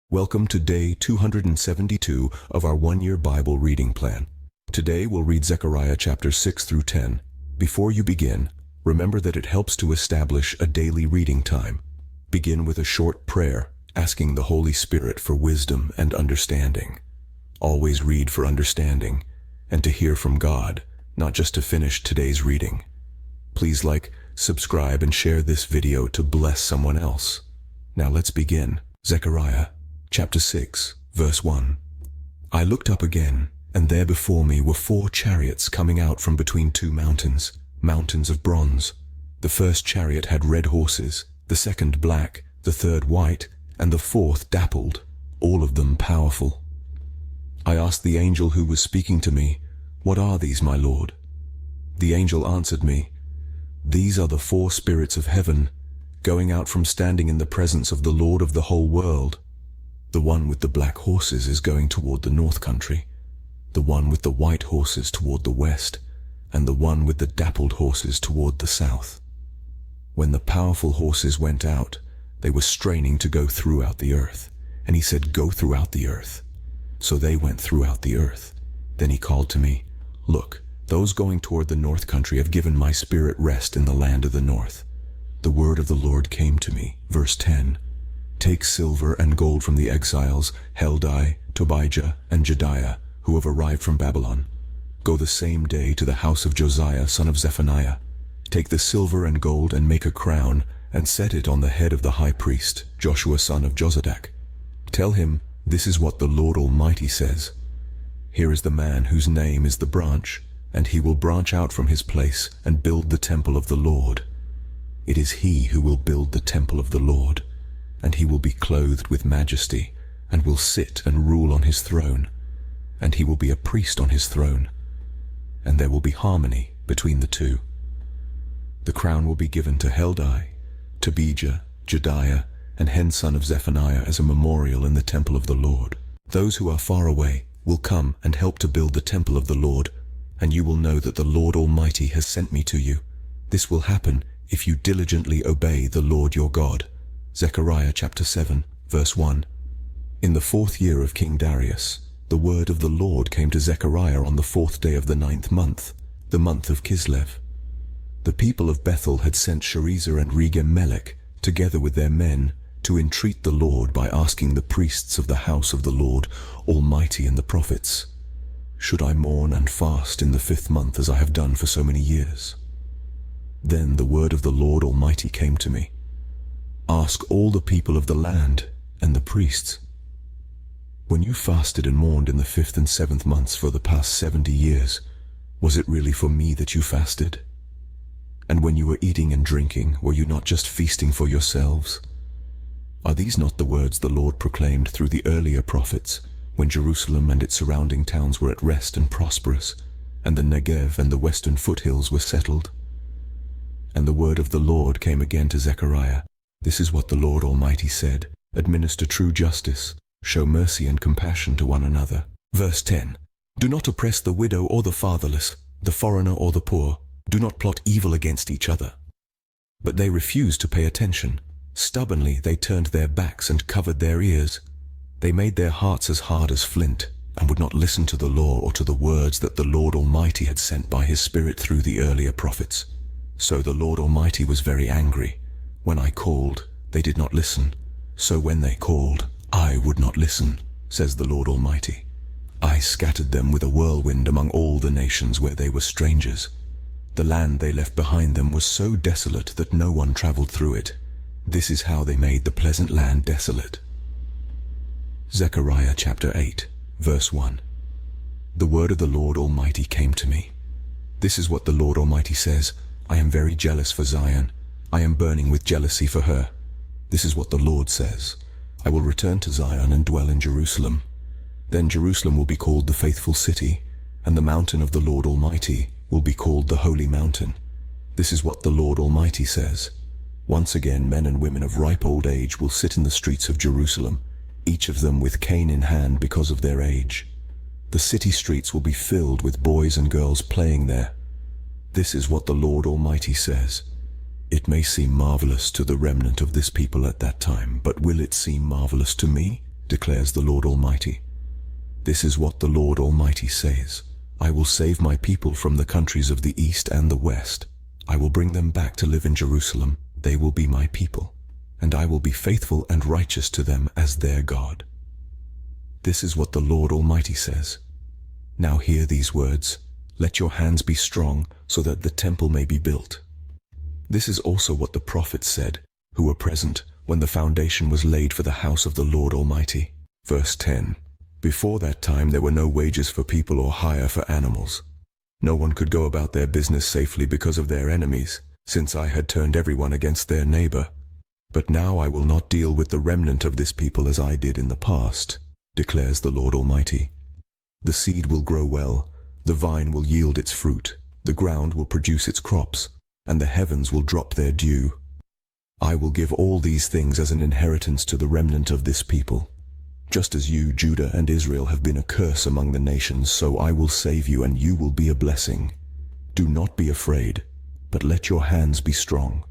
Welcome to day 272 of our one-year Bible reading plan. Today we'll read Zechariah chapters 6 through 10. Before you begin, remember that it helps to establish a daily reading time. Begin with a short prayer, asking the Holy Spirit for wisdom and understanding. Always read for understanding and to hear from God, not just to finish today's reading. Please like, subscribe, and share this video to bless someone else. Now let's begin. Zechariah chapter 6, verse 1. I looked up again, and there before me were 4 chariots coming out from between 2 mountains, mountains of bronze. The first chariot had red horses, the second black, the third white, and the fourth dappled, all of them powerful. I asked the angel who was speaking to me, "What are these, my Lord?" The angel answered me, "These are the 4 spirits of heaven, going out from standing in the presence of the Lord of the whole world. The one with the black horses is going toward the north country, the one with the white horses toward the west, and the one with the dappled horses toward the south." When the powerful horses went out, they were straining to go throughout the earth, and he said, "Go throughout the earth." So they went throughout the earth. Then he called to me, "Look, those going toward the north country have given my spirit rest in the land of the north." The word of the Lord came to me, verse 10. "Take silver and gold from the exiles, Heldai, Tobijah, and Jedaiah, who have arrived from Babylon. Go the same day to the house of Josiah, son of Zephaniah. Take the silver and gold and make a crown, and set it on the head of the high priest, Joshua son of Jozadak. Tell him, this is what the Lord Almighty says. Here is the man whose name is the branch, and he will branch out from his place and build the temple of the Lord. It is he who will build the temple of the Lord, and he will be clothed with majesty, and will sit and rule on his throne, and he will be a priest on his throne, and there will be harmony between the two. The crown will be given to Heldai, Tobijah, Jedaiah, and Hen son of Zephaniah as a memorial in the temple of the Lord. Those who are far away will come and help to build the temple of the Lord, and you will know that the Lord Almighty has sent me to you. This will happen if you diligently obey the Lord your God." Zechariah chapter 7, verse 1. In the 4th year of King Darius, the word of the Lord came to Zechariah on the 4th day of the 9th month, the month of Kislev. The people of Bethel had sent Sharezer and Regem-melech, together with their men, to entreat the Lord by asking the priests of the house of the Lord Almighty and the prophets, "Should I mourn and fast in the 5th month as I have done for so many years?" Then the word of the Lord Almighty came to me. "Ask all the people of the land and the priests, when you fasted and mourned in the 5th and 7th months for the past 70 years, was it really for me that you fasted? And when you were eating and drinking, were you not just feasting for yourselves? Are these not the words the Lord proclaimed through the earlier prophets, when Jerusalem and its surrounding towns were at rest and prosperous, and the Negev and the western foothills were settled?" And the word of the Lord came again to Zechariah. "This is what the Lord Almighty said, administer true justice, show mercy and compassion to one another." Verse 10. "Do not oppress the widow or the fatherless, the foreigner or the poor. Do not plot evil against each other." But they refused to pay attention. Stubbornly they turned their backs and covered their ears. They made their hearts as hard as flint, and would not listen to the law or to the words that the Lord Almighty had sent by his Spirit through the earlier prophets. So the Lord Almighty was very angry. When I called, they did not listen. So when they called, I would not listen, says the Lord Almighty. I scattered them with a whirlwind among all the nations where they were strangers. The land they left behind them was so desolate that no one traveled through it. This is how they made the pleasant land desolate. Zechariah chapter 8, verse 1. The word of the Lord Almighty came to me. This is what the Lord Almighty says, I am very jealous for Zion. I am burning with jealousy for her. This is what the Lord says. I will return to Zion and dwell in Jerusalem. Then Jerusalem will be called the faithful city, and the mountain of the Lord Almighty will be called the holy mountain. This is what the Lord Almighty says. Once again men and women of ripe old age will sit in the streets of Jerusalem, each of them with cane in hand because of their age. The city streets will be filled with boys and girls playing there. This is what the Lord Almighty says. It may seem marvelous to the remnant of this people at that time, but will it seem marvelous to me, declares the Lord Almighty. This is what the Lord Almighty says. I will save my people from the countries of the east and the west. I will bring them back to live in Jerusalem. They will be my people, and I will be faithful and righteous to them as their God. This is what the Lord Almighty says. Now hear these words. Let your hands be strong, so that the temple may be built. This is also what the prophets said, who were present when the foundation was laid for the house of the Lord Almighty. Verse 10. Before that time there were no wages for people or hire for animals. No one could go about their business safely because of their enemies, since I had turned everyone against their neighbor. But now I will not deal with the remnant of this people as I did in the past, declares the Lord Almighty. The seed will grow well, the vine will yield its fruit, the ground will produce its crops, and the heavens will drop their dew. I will give all these things as an inheritance to the remnant of this people. Just as you, Judah and Israel, have been a curse among the nations, so I will save you, and you will be a blessing. Do not be afraid, but let your hands be strong.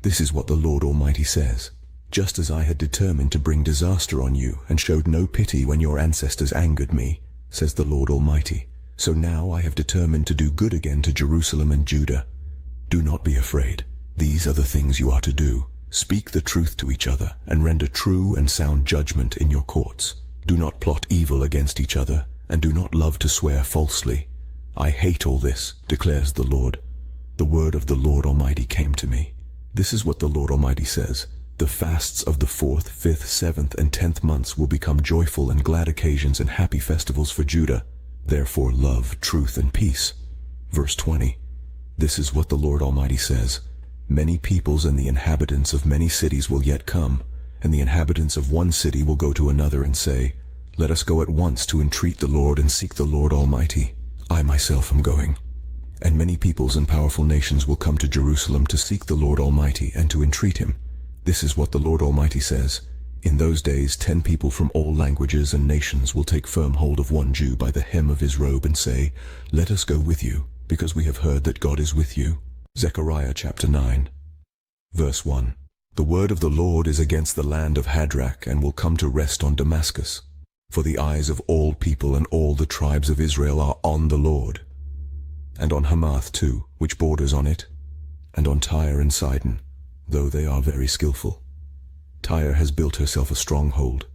This is what the Lord Almighty says. Just as I had determined to bring disaster on you, and showed no pity when your ancestors angered me, says the Lord Almighty, so now I have determined to do good again to Jerusalem and Judah. Do not be afraid. These are the things you are to do. Speak the truth to each other, and render true and sound judgment in your courts. Do not plot evil against each other, and do not love to swear falsely. I hate all this, declares the Lord. The word of the Lord Almighty came to me. This is what the Lord Almighty says. The fasts of the 4th, 5th, 7th, and 10th months will become joyful and glad occasions and happy festivals for Judah. Therefore love, truth, and peace. Verse 20. This is what the Lord Almighty says. Many peoples and the inhabitants of many cities will yet come, and the inhabitants of one city will go to another and say, Let us go at once to entreat the Lord and seek the Lord Almighty. I myself am going. And many peoples and powerful nations will come to Jerusalem to seek the Lord Almighty and to entreat him. This is what the Lord Almighty says. In those days 10 people from all languages and nations will take firm hold of one Jew by the hem of his robe and say, Let us go with you, because we have heard that God is with you. Zechariah chapter 9. Verse 1. The word of the Lord is against the land of Hadrach, and will come to rest on Damascus. For the eyes of all people and all the tribes of Israel are on the Lord. And on Hamath too, which borders on it, and on Tyre and Sidon, though they are very skillful. Tyre has built herself a stronghold.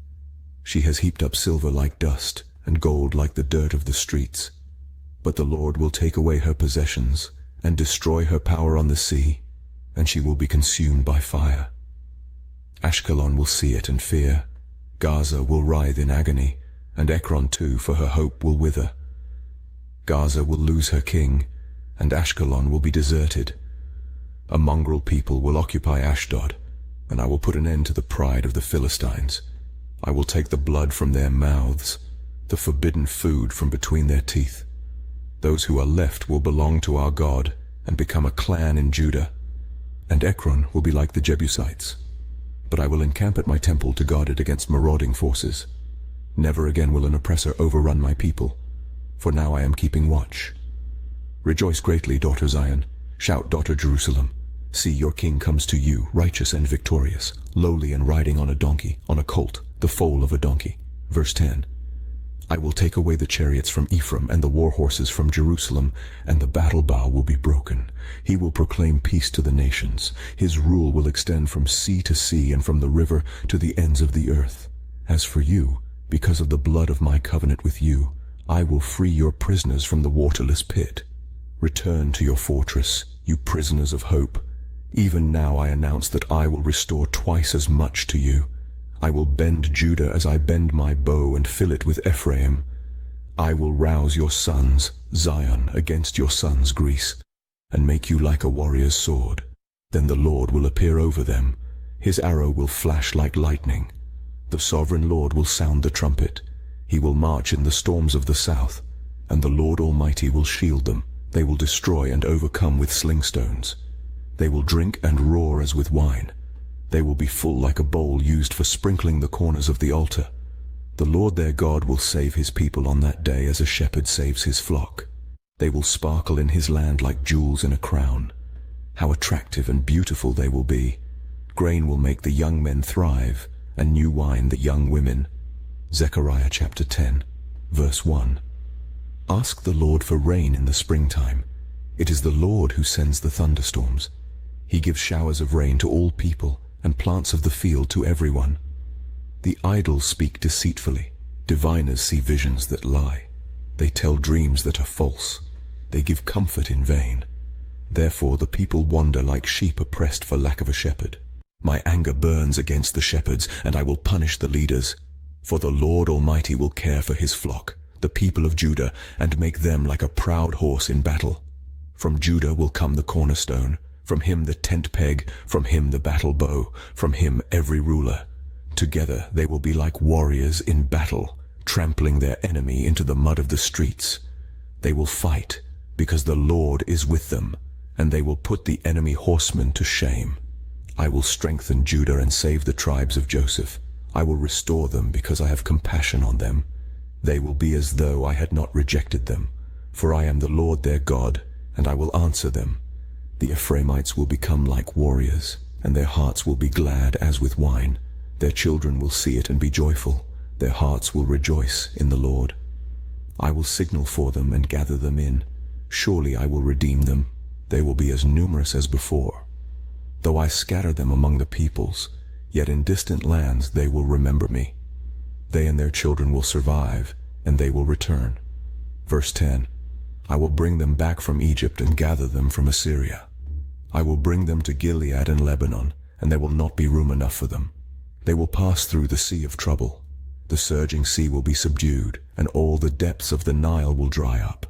She has heaped up silver like dust, and gold like the dirt of the streets. But the Lord will take away her possessions, and destroy her power on the sea, and she will be consumed by fire. Ashkelon will see it and fear. Gaza will writhe in agony, and Ekron too, for her hope will wither. Gaza will lose her king, and Ashkelon will be deserted. A mongrel people will occupy Ashdod, and I will put an end to the pride of the Philistines. I will take the blood from their mouths, the forbidden food from between their teeth. Those who are left will belong to our God and become a clan in Judah, and Ekron will be like the Jebusites. But I will encamp at my temple to guard it against marauding forces. Never again will an oppressor overrun my people, for now I am keeping watch. Rejoice greatly, daughter Zion. Shout, daughter Jerusalem. See, your king comes to you, righteous and victorious, lowly and riding on a donkey, on a colt, the foal of a donkey. Verse 10. I will take away the chariots from Ephraim and the war horses from Jerusalem, and the battle bow will be broken. He will proclaim peace to the nations. His rule will extend from sea to sea and from the river to the ends of the earth. As for you, because of the blood of my covenant with you, I will free your prisoners from the waterless pit. Return to your fortress, you prisoners of hope. Even now I announce that I will restore twice as much to you. I will bend Judah as I bend my bow and fill it with Ephraim. I will rouse your sons, Zion, against your sons, Greece, and make you like a warrior's sword. Then the Lord will appear over them. His arrow will flash like lightning. The sovereign Lord will sound the trumpet. He will march in the storms of the south, and the Lord Almighty will shield them. They will destroy and overcome with slingstones. They will drink and roar as with wine. They will be full like a bowl used for sprinkling the corners of the altar. The Lord their God will save his people on that day as a shepherd saves his flock. They will sparkle in his land like jewels in a crown. How attractive and beautiful they will be. Grain will make the young men thrive, and new wine the young women. Zechariah chapter 10, verse 1. Ask the Lord for rain in the springtime. It is the Lord who sends the thunderstorms. He gives showers of rain to all people and plants of the field to everyone. The idols speak deceitfully. Diviners see visions that lie. They tell dreams that are false. They give comfort in vain. Therefore the people wander like sheep oppressed for lack of a shepherd. My anger burns against the shepherds, and I will punish the leaders. For the Lord Almighty will care for his flock, the people of Judah, and make them like a proud horse in battle. From Judah will come the cornerstone, from him the tent peg, from him the battle bow, from him every ruler. Together they will be like warriors in battle, trampling their enemy into the mud of the streets. They will fight, because the Lord is with them, and they will put the enemy horsemen to shame. I will strengthen Judah and save the tribes of Joseph. I will restore them because I have compassion on them. They will be as though I had not rejected them, for I am the Lord their God, and I will answer them. The Ephraimites will become like warriors, and their hearts will be glad as with wine. Their children will see it and be joyful. Their hearts will rejoice in the Lord. I will signal for them and gather them in. Surely I will redeem them. They will be as numerous as before. Though I scatter them among the peoples, yet in distant lands they will remember me. They and their children will survive, and they will return. Verse 10. I will bring them back from Egypt and gather them from Assyria. I will bring them to Gilead and Lebanon, and there will not be room enough for them. They will pass through the sea of trouble. The surging sea will be subdued, and all the depths of the Nile will dry up.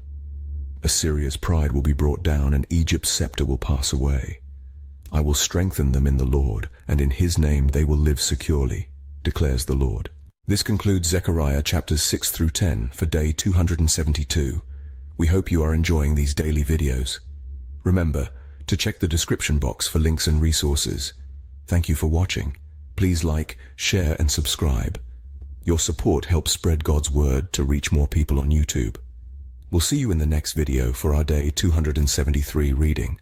Assyria's pride will be brought down, and Egypt's scepter will pass away. I will strengthen them in the Lord, and in his name they will live securely, declares the Lord. This concludes Zechariah chapters 6 through 10 for day 272. We hope you are enjoying these daily videos. Remember to check the description box for links and resources. Thank you for watching. Please like, share, and subscribe. Your support helps spread God's word to reach more people on YouTube. We'll see you in the next video for our day 273 reading.